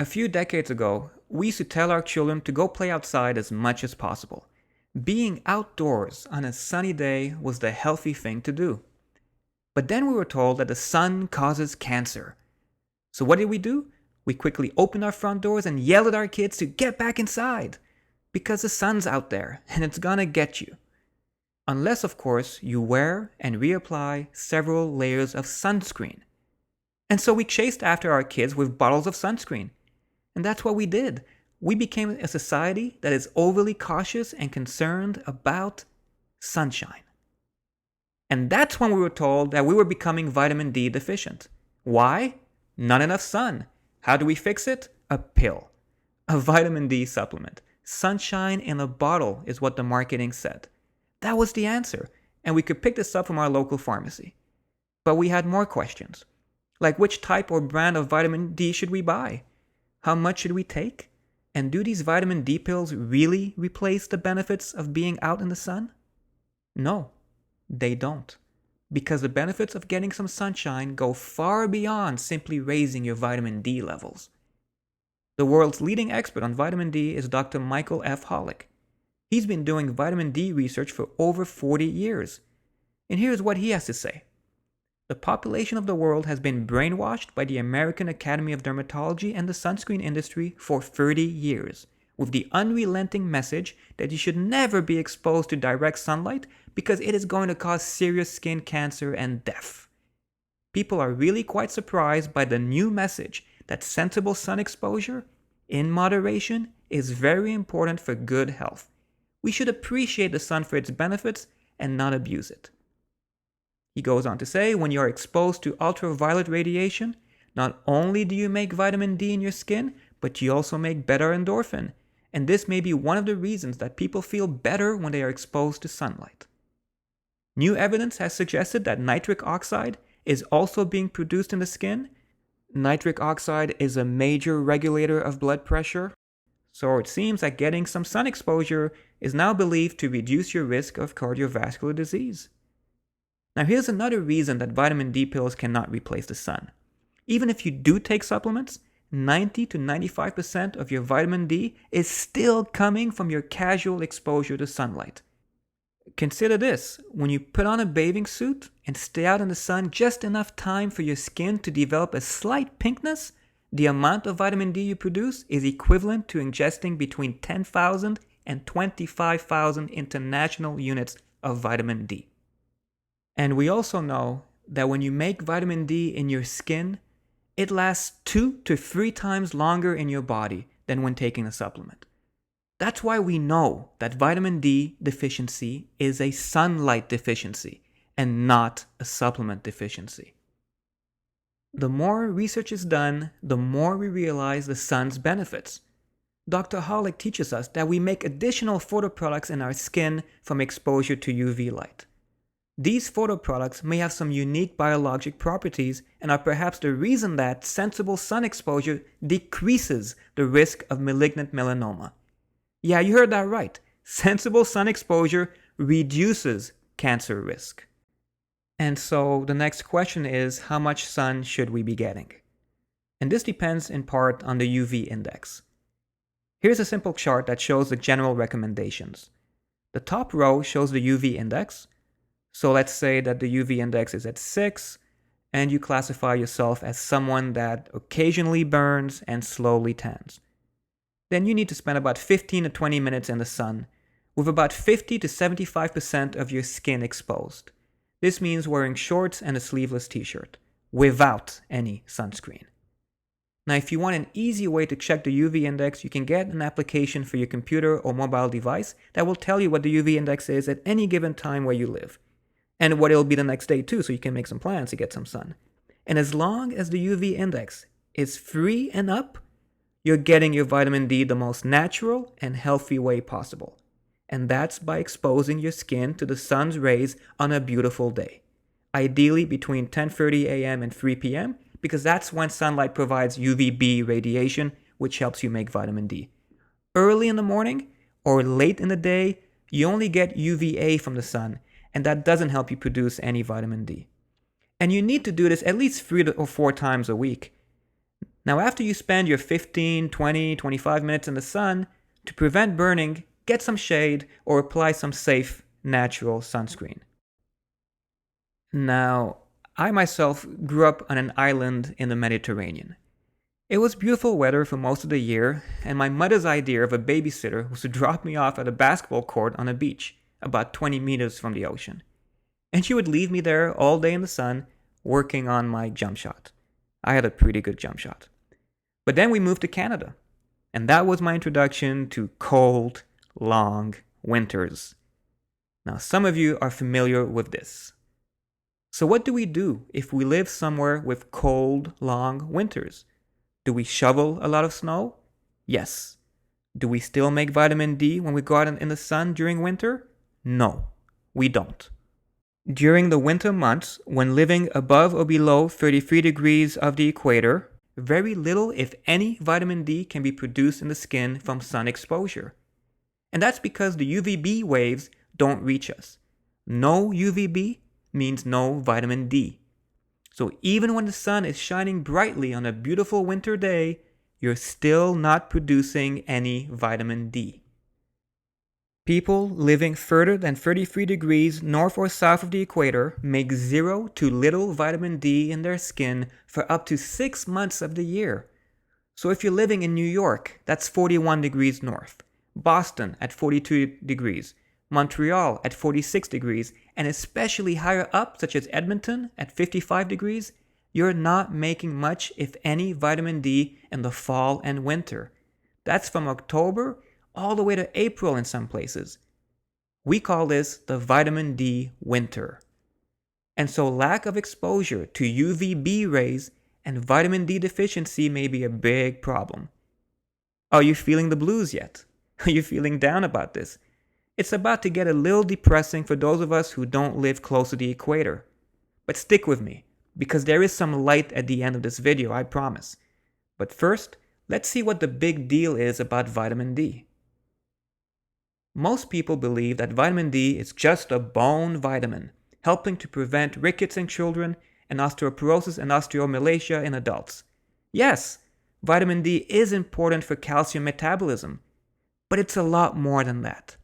A few decades ago, we used to tell our children to go play outside as much as possible. Being outdoors on a sunny day was the healthy thing to do. But then we were told that the sun causes cancer. So what did we do? We quickly opened our front doors and yelled at our kids to get back inside. Because the sun's out there and it's gonna get you. Unless, of course, you wear and reapply several layers of sunscreen. And so we chased after our kids with bottles of sunscreen. And that's what we did. We became a society that is overly cautious and concerned about sunshine. And that's when we were told that we were becoming vitamin D deficient. Why? Not enough sun. How do we fix it? A pill. A vitamin D supplement. Sunshine in a bottle is what the marketing said. That was the answer, and we could pick this up from our local pharmacy. But we had more questions. Like which type or brand of vitamin D should we buy? How much should we take? And do these vitamin D pills really replace the benefits of being out in the sun? No, they don't. Because the benefits of getting some sunshine go far beyond simply raising your vitamin D levels. The world's leading expert on vitamin D is Dr. Michael F. Hollick. He's been doing vitamin D research for over 40 years. And here's what he has to say. The population of the world has been brainwashed by the American Academy of Dermatology and the sunscreen industry for 30 years, with the unrelenting message that you should never be exposed to direct sunlight because it is going to cause serious skin cancer and death. People are really quite surprised by the new message that sensible sun exposure, in moderation, is very important for good health. We should appreciate the sun for its benefits and not abuse it. He goes on to say, when you are exposed to ultraviolet radiation, not only do you make vitamin D in your skin, but you also make beta endorphin. And this may be one of the reasons that people feel better when they are exposed to sunlight. New evidence has suggested that nitric oxide is also being produced in the skin. Nitric oxide is a major regulator of blood pressure. So it seems that getting some sun exposure is now believed to reduce your risk of cardiovascular disease. Now here's another reason that vitamin D pills cannot replace the sun. Even if you do take supplements, 90 to 95% of your vitamin D is still coming from your casual exposure to sunlight. Consider this, when you put on a bathing suit and stay out in the sun just enough time for your skin to develop a slight pinkness, the amount of vitamin D you produce is equivalent to ingesting between 10,000 and 25,000 international units of vitamin D. And we also know that when you make vitamin D in your skin, it lasts 2 to 3 times longer in your body than when taking a supplement. That's why we know that vitamin D deficiency is a sunlight deficiency and not a supplement deficiency. The more research is done, the more we realize the sun's benefits. Dr. Hollick teaches us that we make additional photoproducts in our skin from exposure to UV light. These photoproducts may have some unique biologic properties and are perhaps the reason that sensible sun exposure decreases the risk of malignant melanoma. Yeah, you heard that right. Sensible sun exposure reduces cancer risk. And so the next question is, how much sun should we be getting? And this depends in part on the UV index. Here's a simple chart that shows the general recommendations. The top row shows the UV index. So let's say that the UV index is at 6, and you classify yourself as someone that occasionally burns and slowly tans. Then you need to spend about 15 to 20 minutes in the sun, with about 50 to 75% of your skin exposed. This means wearing shorts and a sleeveless t-shirt, without any sunscreen. Now, if you want an easy way to check the UV index, you can get an application for your computer or mobile device that will tell you what the UV index is at any given time where you live. And what it'll be the next day too, so you can make some plans to get some sun. And as long as the UV index is 3 and up, you're getting your vitamin D the most natural and healthy way possible. And that's by exposing your skin to the sun's rays on a beautiful day. Ideally between 10:30 a.m. and 3 p.m., because that's when sunlight provides UVB radiation, which helps you make vitamin D. Early in the morning or late in the day, you only get UVA from the sun, and that doesn't help you produce any vitamin D. And you need to do this at least 3 or 4 times a week. Now, after you spend your 15, 20, 25 minutes in the sun, to prevent burning, get some shade or apply some safe, natural sunscreen. Now, I myself grew up on an island in the Mediterranean. It was beautiful weather for most of the year, and my mother's idea of a babysitter was to drop me off at a basketball court on a beach, about 20 meters from the ocean. And she would leave me there all day in the sun, working on my jump shot. I had a pretty good jump shot. But then we moved to Canada, and that was my introduction to cold, long winters. Now, some of you are familiar with this. So what do we do if we live somewhere with cold, long winters? Do we shovel a lot of snow? Yes. Do we still make vitamin D when we go out in the sun during winter? No, we don't. During the winter months, when living above or below 33 degrees of the equator, very little, if any, vitamin D can be produced in the skin from sun exposure. And that's because the UVB waves don't reach us. No UVB means no vitamin D. So even when the sun is shining brightly on a beautiful winter day, you're still not producing any vitamin D. People living further than 33 degrees north or south of the equator make zero to little vitamin D in their skin for up to 6 months of the year. So if you're living in New York, that's 41 degrees north, Boston at 42 degrees, Montreal at 46 degrees, and especially higher up, such as Edmonton at 55 degrees, you're not making much, if any, vitamin D in the fall and winter. That's from October all the way to April in some places. We call this the vitamin D winter. And so lack of exposure to UVB rays and vitamin D deficiency may be a big problem. Are you feeling the blues yet? Are you feeling down about this? It's about to get a little depressing for those of us who don't live close to the equator. But stick with me, because there is some light at the end of this video, I promise. But first, let's see what the big deal is about vitamin D. Most people believe that vitamin D is just a bone vitamin, helping to prevent rickets in children and osteoporosis and osteomalacia in adults. Yes, vitamin D is important for calcium metabolism, but it's a lot more than that.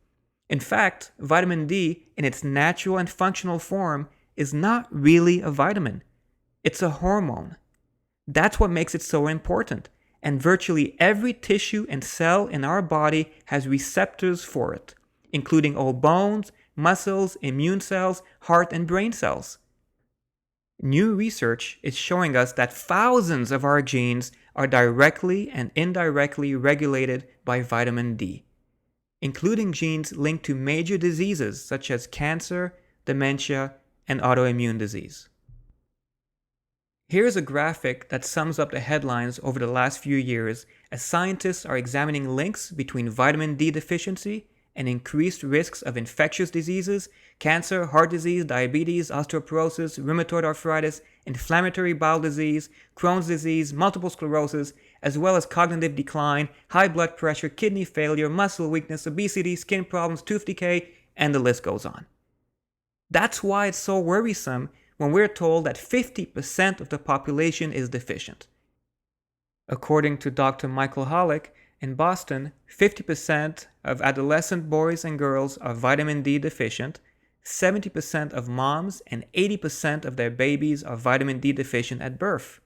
In fact, vitamin D, in its natural and functional form, is not really a vitamin. It's a hormone. That's what makes it so important, and virtually every tissue and cell in our body has receptors for it, including all bones, muscles, immune cells, heart and brain cells. New research is showing us that thousands of our genes are directly and indirectly regulated by vitamin D, including genes linked to major diseases such as cancer, dementia, and autoimmune disease. Here's a graphic that sums up the headlines over the last few years as scientists are examining links between vitamin D deficiency and increased risks of infectious diseases, cancer, heart disease, diabetes, osteoporosis, rheumatoid arthritis, inflammatory bowel disease, Crohn's disease, multiple sclerosis, as well as cognitive decline, high blood pressure, kidney failure, muscle weakness, obesity, skin problems, tooth decay, and the list goes on. That's why it's so worrisome when we're told that 50% of the population is deficient. According to Dr. Michael Hollick in Boston, 50% of adolescent boys and girls are vitamin D deficient, 70% of moms and 80% of their babies are vitamin D deficient at birth.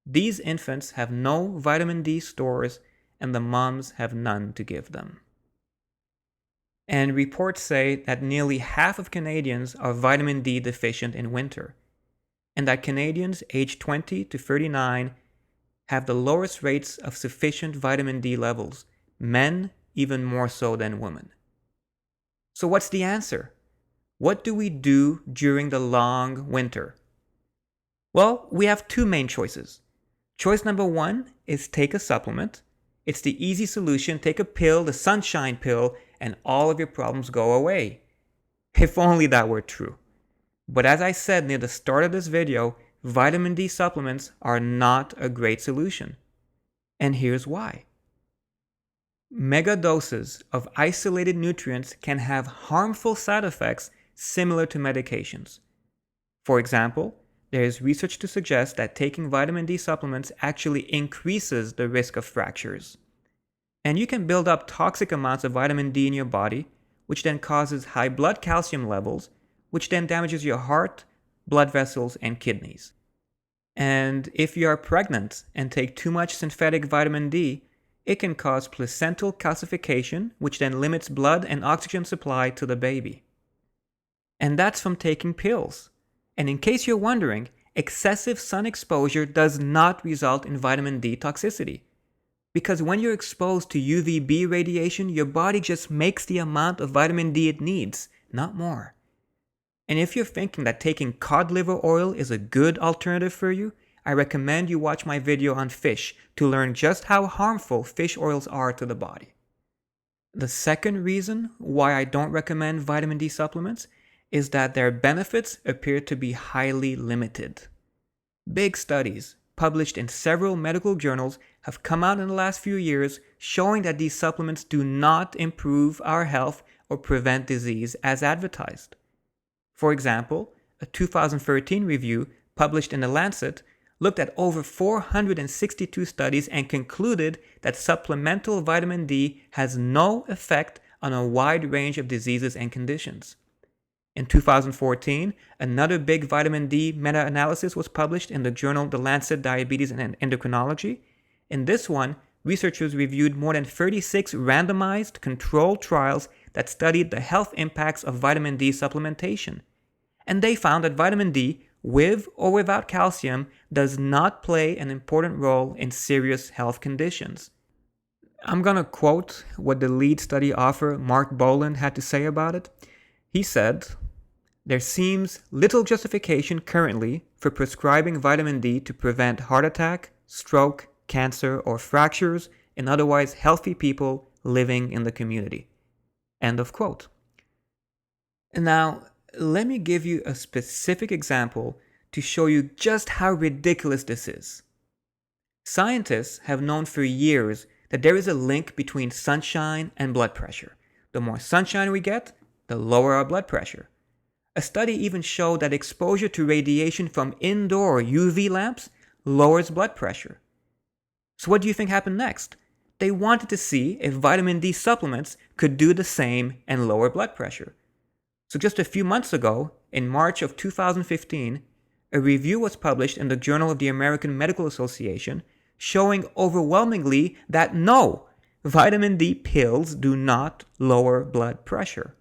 These infants have no vitamin D stores, and the moms have none to give them. And reports say that nearly half of Canadians are vitamin D deficient in winter, and that Canadians aged 20 to 39 have the lowest rates of sufficient vitamin D levels, men even more so than women. So what's the answer? What do we do during the long winter? Well, we have two main choices. Choice number one is take a supplement. It's the easy solution. Take a pill, the sunshine pill, and all of your problems go away. If only that were true. But as I said near the start of this video, vitamin D supplements are not a great solution. And here's why. Mega doses of isolated nutrients can have harmful side effects similar to medications. For example, there is research to suggest that taking vitamin D supplements actually increases the risk of fractures. And you can build up toxic amounts of vitamin D in your body, which then causes high blood calcium levels, which then damages your heart, blood vessels, and kidneys. And if you are pregnant and take too much synthetic vitamin D, it can cause placental calcification, which then limits blood and oxygen supply to the baby. And that's from taking pills. And in case you're wondering, excessive sun exposure does not result in vitamin D toxicity. Because when you're exposed to UVB radiation, your body just makes the amount of vitamin D it needs, not more. And if you're thinking that taking cod liver oil is a good alternative for you, I recommend you watch my video on fish to learn just how harmful fish oils are to the body. The second reason why I don't recommend vitamin D supplements is that their benefits appear to be highly limited. Big studies, published in several medical journals, have come out in the last few years showing that these supplements do not improve our health or prevent disease as advertised. For example, a 2013 review published in The Lancet looked at over 462 studies and concluded that supplemental vitamin D has no effect on a wide range of diseases and conditions. In 2014, another big vitamin D meta-analysis was published in the journal The Lancet Diabetes and Endocrinology. In this one, researchers reviewed more than 36 randomized controlled trials that studied the health impacts of vitamin D supplementation. And they found that vitamin D, with or without calcium, does not play an important role in serious health conditions. I'm going to quote what the lead study author, Mark Boland, had to say about it. He said, "There seems little justification currently for prescribing vitamin D to prevent heart attack, stroke, cancer, or fractures in otherwise healthy people living in the community." End of quote. Now, let me give you a specific example to show you just how ridiculous this is. Scientists have known for years that there is a link between sunshine and blood pressure. The more sunshine we get, the lower our blood pressure. A study even showed that exposure to radiation from indoor UV lamps lowers blood pressure. So what do you think happened next? They wanted to see if vitamin D supplements could do the same and lower blood pressure. So just a few months ago, in March of 2015, a review was published in the Journal of the American Medical Association showing overwhelmingly that no, vitamin D pills do not lower blood pressure.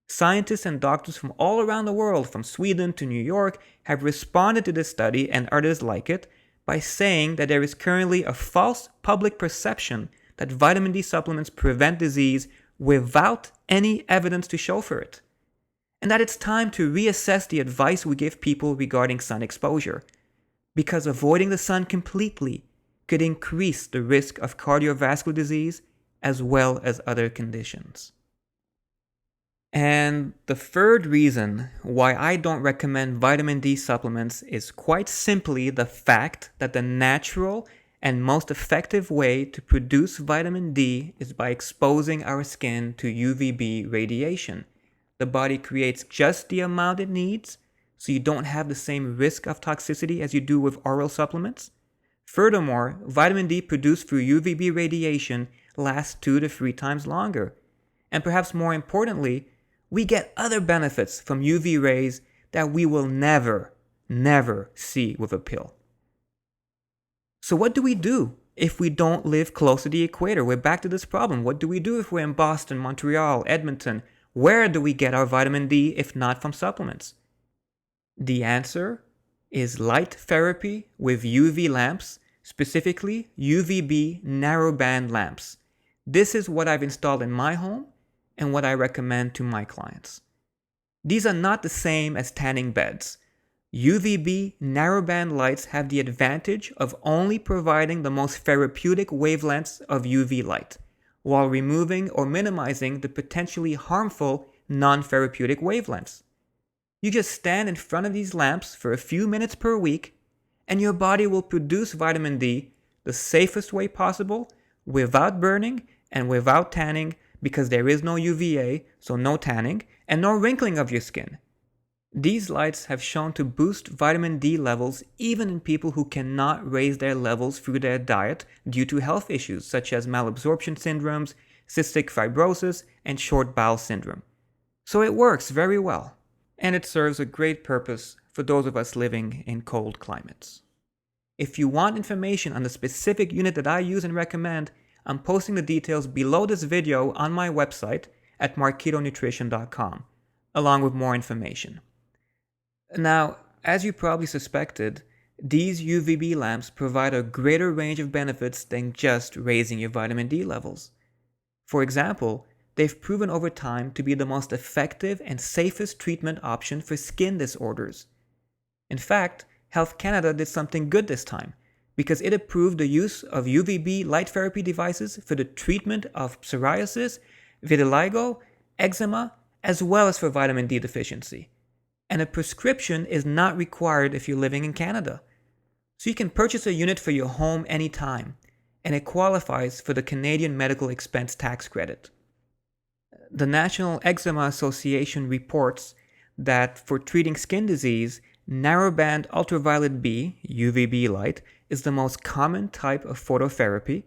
Scientists and doctors from all around the world, from Sweden to New York, have responded to this study and others like it by saying that there is currently a false public perception that vitamin D supplements prevent disease without any evidence to show for it. And that it's time to reassess the advice we give people regarding sun exposure, because avoiding the sun completely could increase the risk of cardiovascular disease as well as other conditions. And the third reason why I don't recommend vitamin D supplements is quite simply the fact that the natural and most effective way to produce vitamin D is by exposing our skin to UVB radiation. The body creates just the amount it needs, so you don't have the same risk of toxicity as you do with oral supplements. Furthermore, vitamin D produced through UVB radiation lasts 2 to 3 times longer. And perhaps more importantly, we get other benefits from UV rays that we will never see with a pill. So what do if we don't live close to the equator? We're back to this problem. What do we do if we're in Boston, Montreal, Edmonton? Where do we get our vitamin D if not from supplements? The answer is light therapy with UV lamps, specifically UVB narrowband lamps. This is what I've installed in my home and what I recommend to my clients. These are not the same as tanning beds. UVB narrowband lights have the advantage of only providing the most therapeutic wavelengths of UV light, while removing or minimizing the potentially harmful non-therapeutic wavelengths. You just stand in front of these lamps for a few minutes per week, and your body will produce vitamin D the safest way possible, without burning and without tanning, because there is no UVA, so no tanning, and no wrinkling of your skin. These lights have shown to boost vitamin D levels even in people who cannot raise their levels through their diet due to health issues such as malabsorption syndromes, cystic fibrosis, and short bowel syndrome. So it works very well, and it serves a great purpose for those of us living in cold climates. If you want information on the specific unit that I use and recommend, I'm posting the details below this video on my website at markitonutrition.com, along with more information. Now, as you probably suspected, these UVB lamps provide a greater range of benefits than just raising your vitamin D levels. For example, they've proven over time to be the most effective and safest treatment option for skin disorders. In fact, Health Canada did something good this time, because it approved the use of UVB light therapy devices for the treatment of psoriasis, vitiligo, eczema, as well as for vitamin D deficiency. And a prescription is not required if you're living in Canada. So you can purchase a unit for your home anytime, and it qualifies for the Canadian Medical Expense Tax Credit. The National Eczema Association reports that for treating skin disease, narrowband ultraviolet B, UVB light, is the most common type of phototherapy.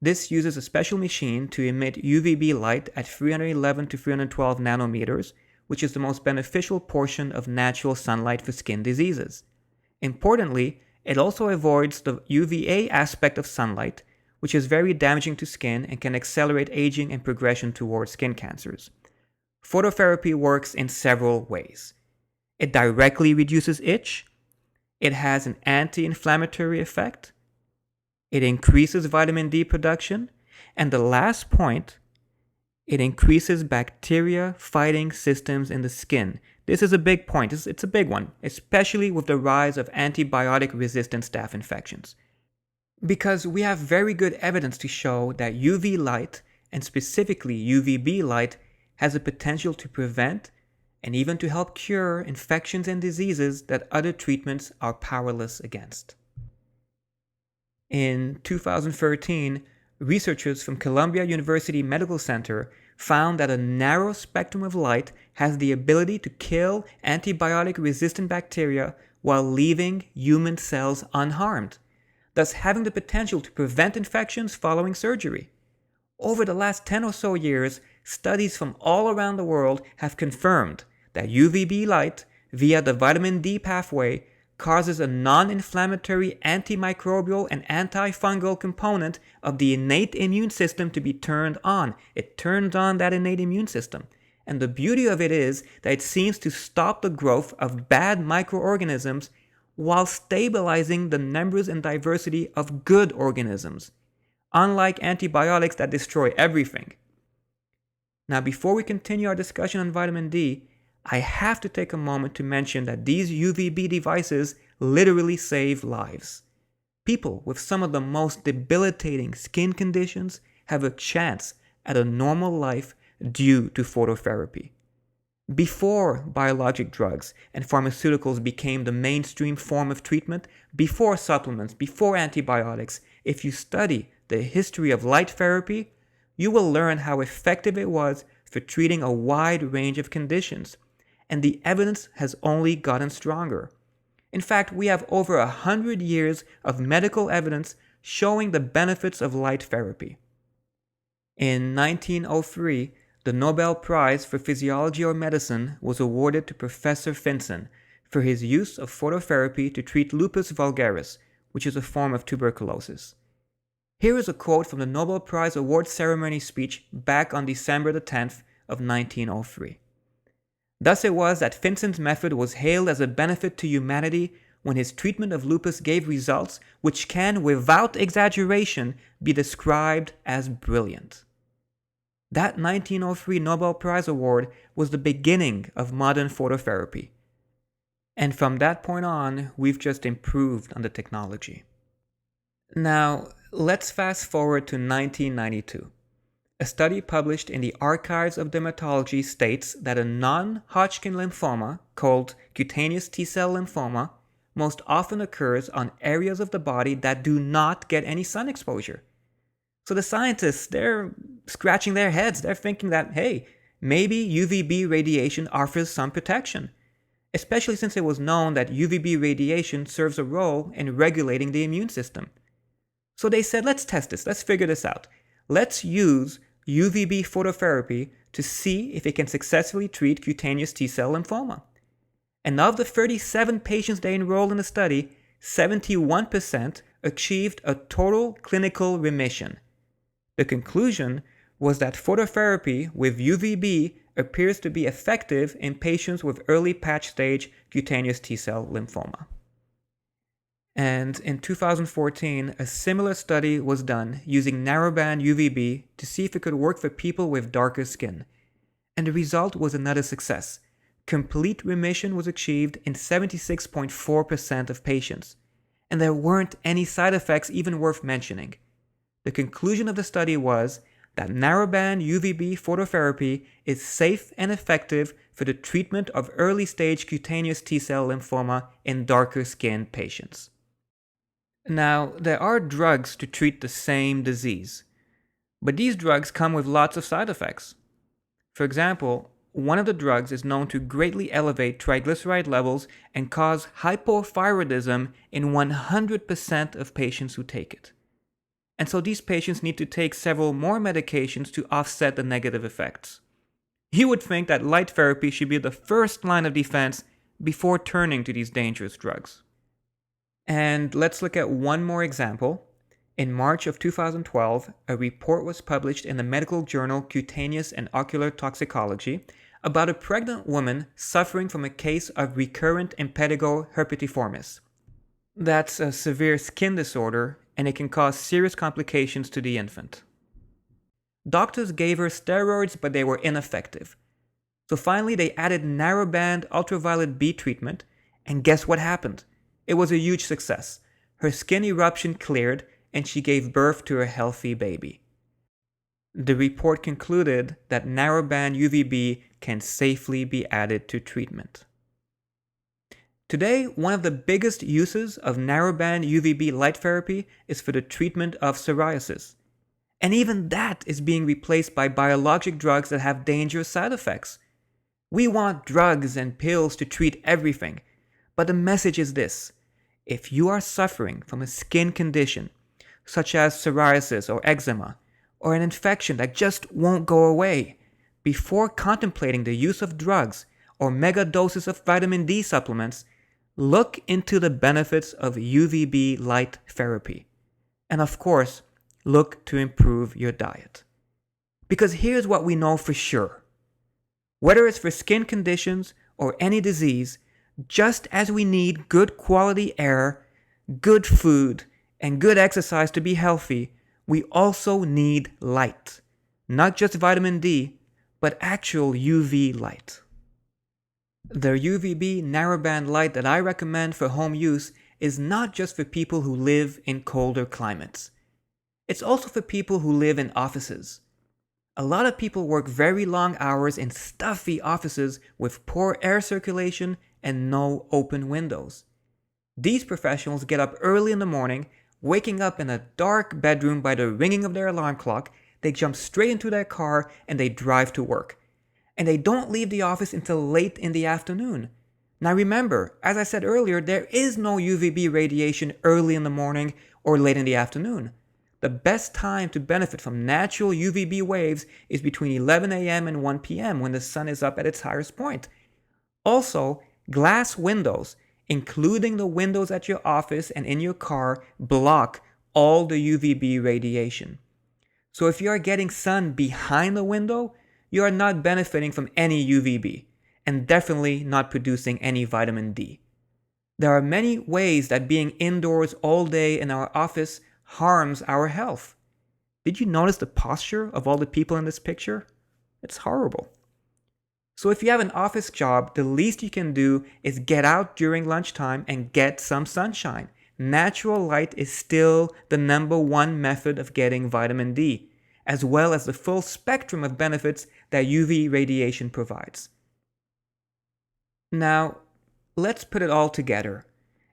This uses a special machine to emit UVB light at 311 to 312 nanometers, which is the most beneficial portion of natural sunlight for skin diseases. Importantly, it also avoids the UVA aspect of sunlight, which is very damaging to skin and can accelerate aging and progression towards skin cancers. Phototherapy works in several ways. It directly reduces itch. It has an anti-inflammatory effect. It increases vitamin D production. And the last point, it increases bacteria fighting systems in the skin. This is a big point. It's a big one, especially with the rise of antibiotic-resistant staph infections. Because we have very good evidence to show that UV light, and specifically UVB light, has the potential to prevent and even to help cure infections and diseases that other treatments are powerless against. In 2013, researchers from Columbia University Medical Center found that a narrow spectrum of light has the ability to kill antibiotic-resistant bacteria while leaving human cells unharmed, thus having the potential to prevent infections following surgery. Over the last 10 or so years, studies from all around the world have confirmed that UVB light, via the vitamin D pathway, causes a non-inflammatory antimicrobial and antifungal component of the innate immune system to be turned on. It turns on that innate immune system. And the beauty of it is that it seems to stop the growth of bad microorganisms while stabilizing the numbers and diversity of good organisms, unlike antibiotics that destroy everything. Now, before we continue our discussion on vitamin D, I have to take a moment to mention that these UVB devices literally save lives. People with some of the most debilitating skin conditions have a chance at a normal life due to phototherapy. Before biologic drugs and pharmaceuticals became the mainstream form of treatment, before supplements, before antibiotics, if you study the history of light therapy, you will learn how effective it was for treating a wide range of conditions. And the evidence has only gotten stronger. In fact, we have over 100 years of medical evidence showing the benefits of light therapy. In 1903, the Nobel Prize for Physiology or Medicine was awarded to Professor Finson for his use of phototherapy to treat lupus vulgaris, which is a form of tuberculosis. Here is a quote from the Nobel Prize award ceremony speech back on December the 10th of 1903. Thus it was that Finson's method was hailed as a benefit to humanity when his treatment of lupus gave results which can, without exaggeration, be described as brilliant. That 1903 Nobel Prize award was the beginning of modern phototherapy. And from that point on, we've just improved on the technology. Now, let's fast forward to 1992. A study published in the Archives of Dermatology states that a non-Hodgkin lymphoma, called cutaneous T-cell lymphoma, most often occurs on areas of the body that do not get any sun exposure. So the scientists, they're scratching their heads. They're thinking that, hey, maybe UVB radiation offers some protection. especially since it was known that UVB radiation serves a role in regulating the immune system. So they said, let's test this, let's figure this out. Let's use UVB phototherapy to see if it can successfully treat cutaneous T-cell lymphoma. And of the 37 patients they enrolled in the study, 71% achieved a total clinical remission. The conclusion was that phototherapy with UVB appears to be effective in patients with early patch stage cutaneous T-cell lymphoma. And in 2014, a similar study was done using narrowband UVB to see if it could work for people with darker skin. And the result was another success. Complete remission was achieved in 76.4% of patients. And there weren't any side effects even worth mentioning. The conclusion of the study was that narrowband UVB phototherapy is safe and effective for the treatment of early-stage cutaneous T-cell lymphoma in darker skinned patients. Now, there are drugs to treat the same disease, but these drugs come with lots of side effects. For example, one of the drugs is known to greatly elevate triglyceride levels and cause hypothyroidism in 100% of patients who take it. And so these patients need to take several more medications to offset the negative effects. You would think that light therapy should be the first line of defense before turning to these dangerous drugs. And let's look at one more example. In March of 2012, a report was published in the medical journal Cutaneous and Ocular Toxicology about a pregnant woman suffering from a case of recurrent impetigo herpetiformis. That's a severe skin disorder, and it can cause serious complications to the infant. Doctors gave her steroids, but they were ineffective. So finally, they added narrowband ultraviolet B treatment, and guess what happened? It was a huge success. Her skin eruption cleared, and she gave birth to a healthy baby. The report concluded that narrowband UVB can safely be added to treatment. Today, one of the biggest uses of narrowband UVB light therapy is for the treatment of psoriasis. And even that is being replaced by biologic drugs that have dangerous side effects. We want drugs and pills to treat everything. But the message is this: if you are suffering from a skin condition, such as psoriasis or eczema, or an infection that just won't go away, before contemplating the use of drugs or mega doses of vitamin D supplements, look into the benefits of UVB light therapy. And of course, look to improve your diet. Because here's what we know for sure. Whether it's for skin conditions or any disease, just as we need good quality air, good food, and good exercise to be healthy, we also need light. Not just vitamin D, but actual UV light. The UVB narrowband light that I recommend for home use is not just for people who live in colder climates. It's also for people who live in offices. A lot of people work very long hours in stuffy offices with poor air circulation and no open windows. These professionals get up early in the morning, waking up in a dark bedroom by the ringing of their alarm clock. They jump straight into their car and they drive to work. And they don't leave the office until late in the afternoon. Now remember, as I said earlier, there is no UVB radiation early in the morning or late in the afternoon. The best time to benefit from natural UVB waves is between 11 a.m. and 1 p.m. when the sun is up at its highest point. Also, glass windows, including the windows at your office and in your car, block all the UVB radiation. So if you are getting sun behind the window, you are not benefiting from any UVB, and definitely not producing any vitamin D. There are many ways that being indoors all day in our office harms our health. Did you notice the posture of all the people in this picture? It's horrible. So if you have an office job, the least you can do is get out during lunchtime and get some sunshine. Natural light is still the number one method of getting vitamin D, as well as the full spectrum of benefits that UV radiation provides. Now, let's put it all together.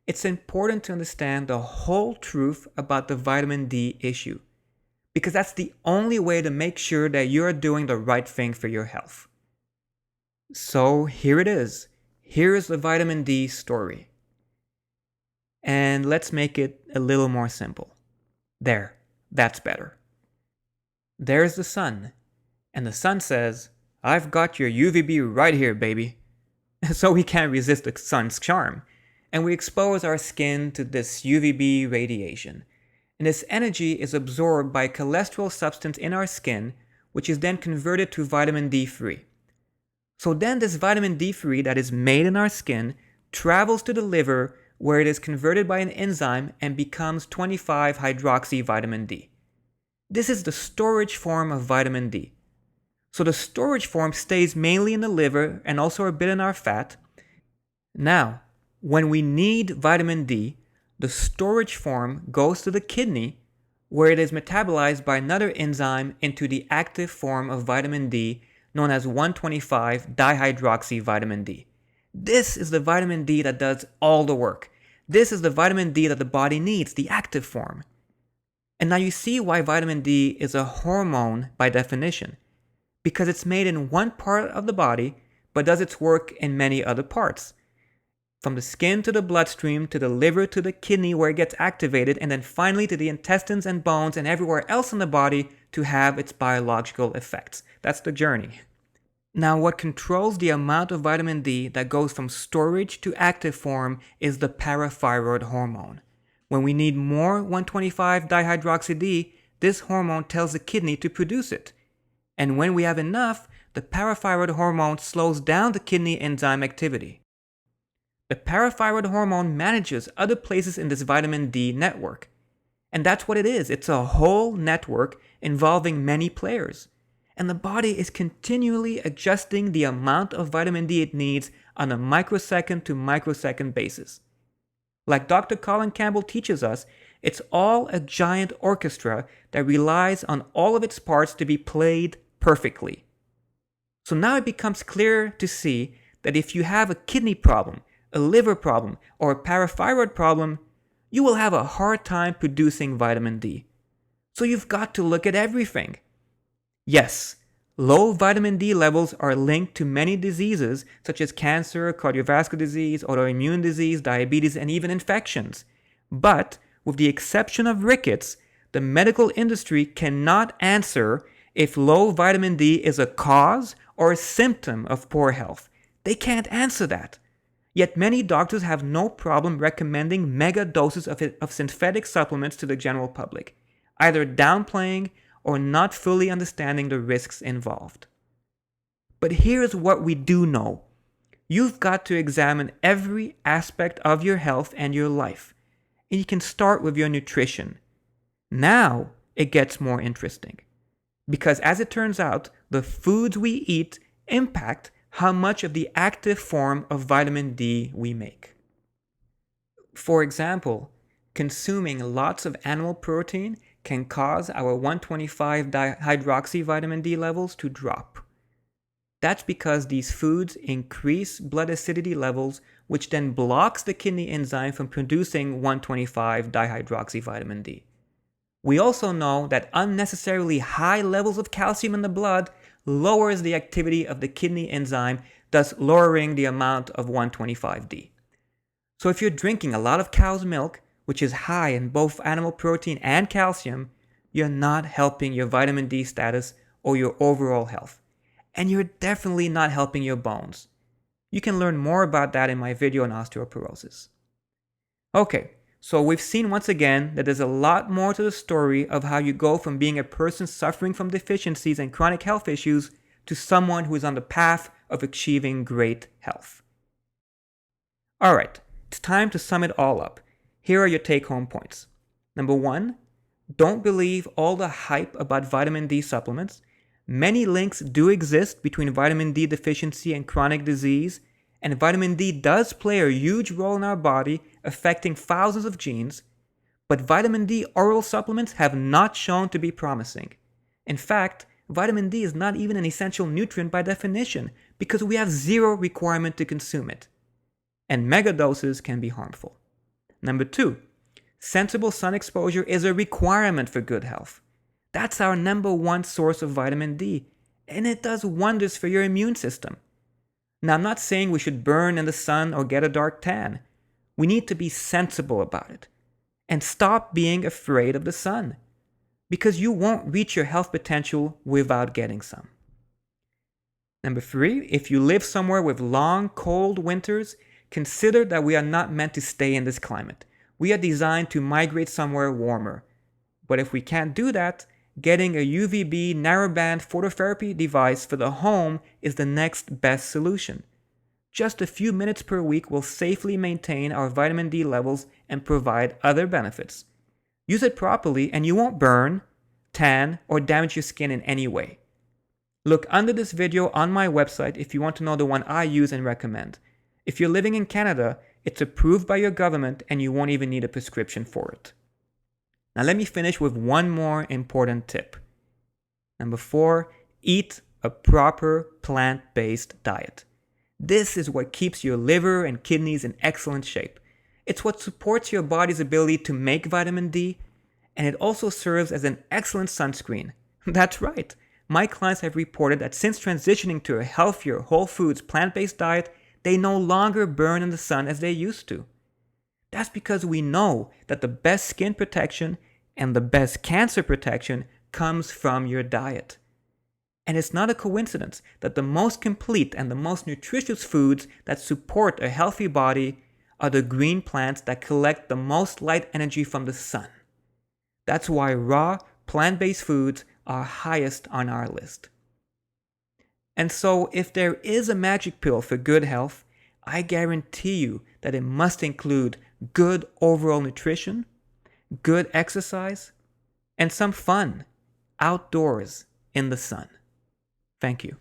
It's important to understand the whole truth about the vitamin D issue, because that's the only way to make sure that you're doing the right thing for your health. So here it is. Here's the vitamin D story. And let's make it a little more simple. There, that's better. There's the sun, and the sun says, "I've got your UVB right here, baby." So we can't resist the sun's charm, and we expose our skin to this UVB radiation. And this energy is absorbed by a cholesterol substance in our skin, which is then converted to vitamin D3. So then this vitamin D3 that is made in our skin travels to the liver, where it is converted by an enzyme and becomes 25-hydroxy vitamin D. This is the storage form of vitamin D. So the storage form stays mainly in the liver and also a bit in our fat. Now, when we need vitamin D, the storage form goes to the kidney, where it is metabolized by another enzyme into the active form of vitamin D, known as 1,25-dihydroxy vitamin D. This is the vitamin D that does all the work. This is the vitamin D that the body needs, the active form. And now you see why vitamin D is a hormone by definition, because it's made in one part of the body, but does its work in many other parts. From the skin to the bloodstream, to the liver, to the kidney where it gets activated, and then finally to the intestines and bones and everywhere else in the body to have its biological effects. That's the journey. Now, what controls the amount of vitamin D that goes from storage to active form is the parathyroid hormone. When we need more 1,25-dihydroxy-D, this hormone tells the kidney to produce it. And when we have enough, the parathyroid hormone slows down the kidney enzyme activity. The parathyroid hormone manages other places in this vitamin D network. And that's what it is. It's a whole network involving many players. And the body is continually adjusting the amount of vitamin D it needs on a microsecond to microsecond basis. Like Dr. Colin Campbell teaches us, it's all a giant orchestra that relies on all of its parts to be played perfectly. So now it becomes clear to see that if you have a kidney problem, a liver problem, or a parathyroid problem, you will have a hard time producing vitamin D. So you've got to look at everything. Yes, low vitamin D levels are linked to many diseases such as cancer, cardiovascular disease, autoimmune disease, diabetes, and even infections. But with the exception of rickets, the medical industry cannot answer if low vitamin D is a cause or a symptom of poor health. They can't answer that. Yet many doctors have no problem recommending mega doses of synthetic supplements to the general public, either downplaying or not fully understanding the risks involved. But here's what we do know. You've got to examine every aspect of your health and your life. And you can start with your nutrition. Now it gets more interesting. Because as it turns out, the foods we eat impact how much of the active form of vitamin D we make. For example, consuming lots of animal protein can cause our 1,25-dihydroxy vitamin D levels to drop. That's because these foods increase blood acidity levels, which then blocks the kidney enzyme from producing 1,25-dihydroxy vitamin D. We also know that unnecessarily high levels of calcium in the blood lowers the activity of the kidney enzyme, thus lowering the amount of 1,25-D. So if you're drinking a lot of cow's milk, which is high in both animal protein and calcium, you're not helping your vitamin D status or your overall health. And you're definitely not helping your bones. You can learn more about that in my video on osteoporosis. Okay, so we've seen once again that there's a lot more to the story of how you go from being a person suffering from deficiencies and chronic health issues to someone who is on the path of achieving great health. Alright, it's time to sum it all up. Here are your take-home points. Number 1, don't believe all the hype about vitamin D supplements. Many links do exist between vitamin D deficiency and chronic disease, and vitamin D does play a huge role in our body, affecting thousands of genes, but vitamin D oral supplements have not shown to be promising. In fact, vitamin D is not even an essential nutrient by definition, because we have zero requirement to consume it. And megadoses can be harmful. Number 2, sensible sun exposure is a requirement for good health. That's our number 1 source of vitamin D, and it does wonders for your immune system. Now, I'm not saying we should burn in the sun or get a dark tan. We need to be sensible about it and stop being afraid of the sun, because you won't reach your health potential without getting some. Number 3, if you live somewhere with long, cold winters, consider that we are not meant to stay in this climate. We are designed to migrate somewhere warmer. But if we can't do that, getting a UVB narrowband phototherapy device for the home is the next best solution. Just a few minutes per week will safely maintain our vitamin D levels and provide other benefits. Use it properly and you won't burn, tan, or damage your skin in any way. Look under this video on my website if you want to know the one I use and recommend. If you're living in Canada, it's approved by your government and you won't even need a prescription for it. Now let me finish with one more important tip. Number 4, eat a proper plant-based diet. This is what keeps your liver and kidneys in excellent shape. It's what supports your body's ability to make vitamin D, and it also serves as an excellent sunscreen. That's right. My clients have reported that since transitioning to a healthier, whole foods, plant-based diet, they no longer burn in the sun as they used to. That's because we know that the best skin protection and the best cancer protection comes from your diet. And it's not a coincidence that the most complete and the most nutritious foods that support a healthy body are the green plants that collect the most light energy from the sun. That's why raw, plant-based foods are highest on our list. And so, if there is a magic pill for good health, I guarantee you that it must include good overall nutrition, good exercise, and some fun outdoors in the sun. Thank you.